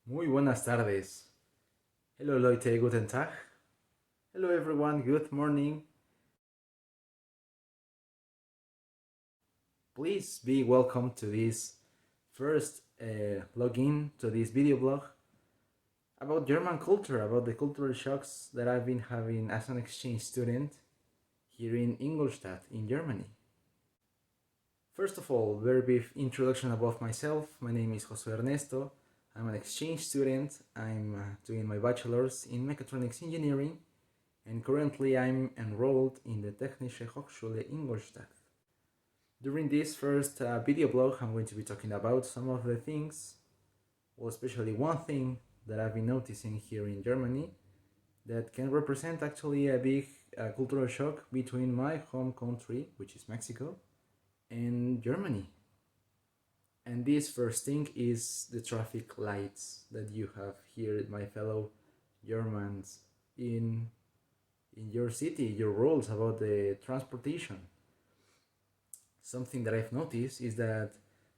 Muy buenas tardes. Hello Leute, guten Tag. Hello everyone, good morning. Please be welcome to this first login to this video blog about German culture, about the cultural shocks that I've been having as an exchange student here in Ingolstadt in Germany. First of all, very brief introduction about myself. My name is José Ernesto. I'm an exchange student. I'm doing my bachelor's in mechatronics engineering, and currently I'm enrolled in the Technische Hochschule Ingolstadt. During this first video blog, I'm going to be talking about some of the things, well, especially one thing that I've been noticing here in Germany that can represent actually a big cultural shock between my home country, which is Mexico, and Germany. And this first thing is the traffic lights that you have here, my fellow Germans, in your city, your rules about the transportation. Something that I've noticed is that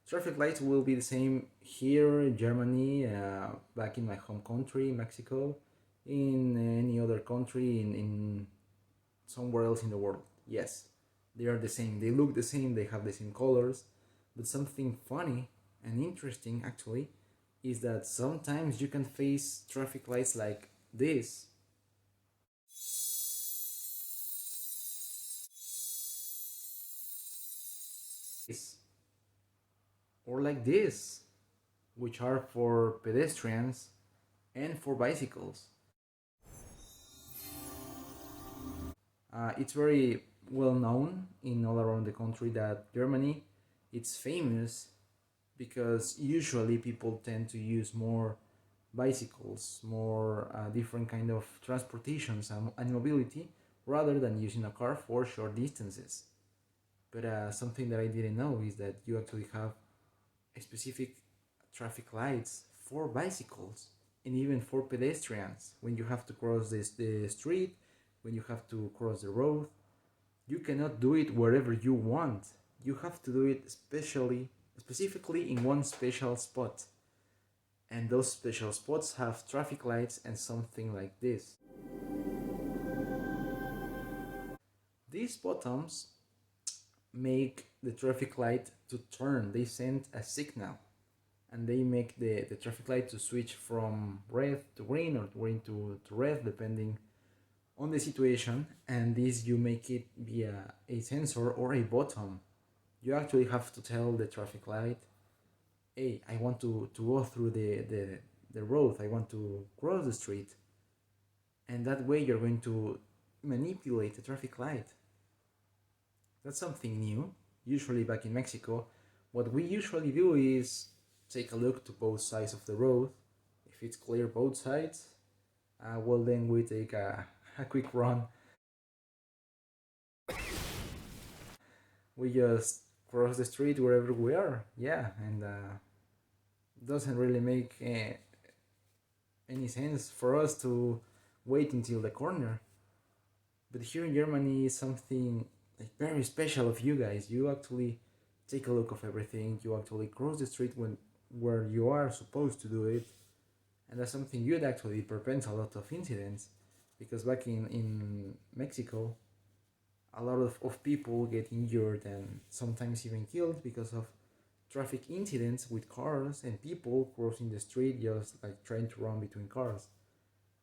traffic lights will be the same here in Germany, back in my home country, Mexico, in any other country, in somewhere else in the world. Yes, they are the same. They look the same. They have the same colors. But something funny and interesting actually is that sometimes you can face traffic lights like this, or like this, which are for pedestrians and for bicycles. It's very well known in all around the country that Germany, it's famous because usually people tend to use more bicycles, more different kind of transportations and mobility rather than using a car for short distances. But something that I didn't know is that you actually have specific traffic lights for bicycles and even for pedestrians when you have to cross the street, when you have to cross the road. You cannot do it wherever you want. You have to do it specifically in one special spot. And those special spots have traffic lights and something like this. These buttons make the traffic light to turn. They send a signal and they make the traffic light to switch from red to green or green to red depending on the situation. And this you make it via a sensor or a button. You actually have to tell the traffic light, hey, I want to go through the road, I want to cross the street. And that way you're going to manipulate the traffic light. That's something new. Usually back in Mexico, what we usually do is take a look to both sides of the road. If it's clear both sides, well then we take a quick run. We just cross the street wherever we are. Yeah, and doesn't really make any sense for us to wait until the corner. But here in Germany is something like very special of you guys. You actually take a look of everything. You actually cross the street where you are supposed to do it, and that's something good actually prevents a lot of incidents. Because back in Mexico, a lot of people get injured and sometimes even killed because of traffic incidents with cars and people crossing the street just like trying to run between cars.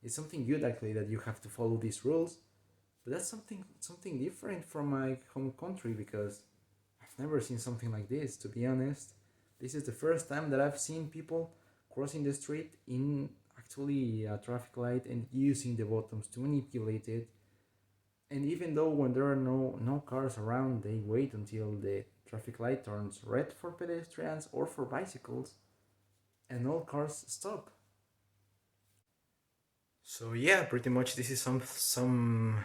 It's something good actually that you have to follow these rules, but that's something different from my home country because I've never seen something like this, to be honest. This is the first time that I've seen people crossing the street in actually a traffic light and using the buttons to manipulate it. And even though when there are no cars around, they wait until the traffic light turns red for pedestrians or for bicycles, and all cars stop. So yeah, pretty much this is something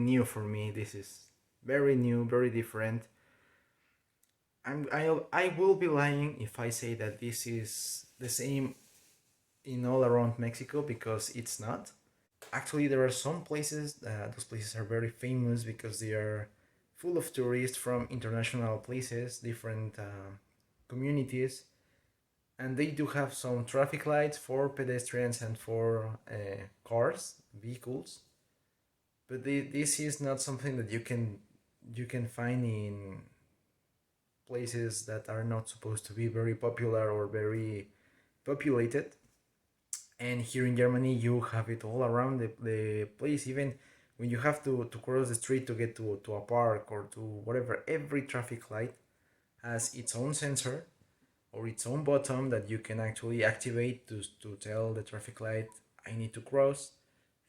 new for me. This is very new, very different. I will be lying if I say that this is the same in all around Mexico because it's not. Actually, there are some places, those places are very famous because they are full of tourists from international places, different communities, and they do have some traffic lights for pedestrians and for cars, vehicles. But this is not something that you can find in places that are not supposed to be very popular or very populated. And here in Germany, you have it all around the place. Even when you have to cross the street to get to a park or to whatever, every traffic light has its own sensor or its own button that you can actually activate to tell the traffic light I need to cross.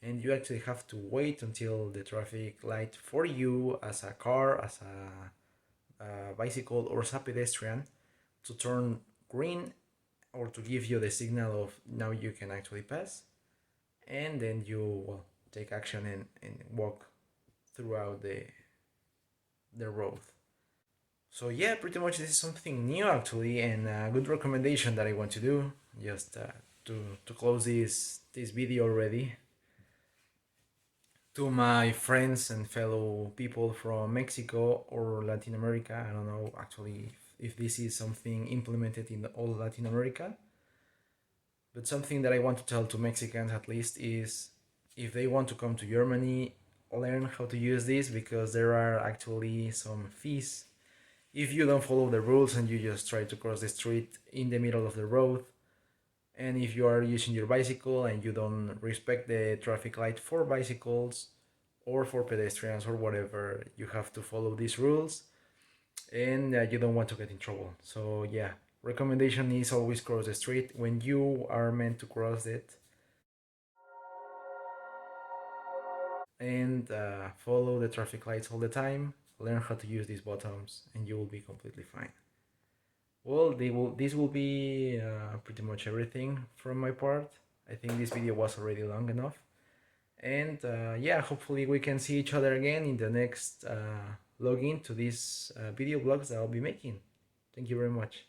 And you actually have to wait until the traffic light for you as a car, as a bicycle, or as a pedestrian to turn green or to give you the signal of now you can actually pass. And then you, well, take action and walk throughout the road. So yeah, pretty much this is something new actually, and a good recommendation that I want to do just to close this video already. To my friends and fellow people from Mexico or Latin America, I don't know actually if this is something implemented in all Latin America, but something that I want to tell to Mexicans at least is if they want to come to Germany, learn how to use this because there are actually some fees if you don't follow the rules and you just try to cross the street in the middle of the road. And if you are using your bicycle and you don't respect the traffic light for bicycles or for pedestrians or whatever, you have to follow these rules, and you don't want to get in trouble. So yeah, recommendation is always cross the street when you are meant to cross it, and follow the traffic lights all the time. Learn how to use these buttons, and you will be completely fine. Well, this will be pretty much everything from my part. I think this video was already long enough. And yeah, hopefully we can see each other again in the next login to these video blogs that I'll be making. Thank you very much.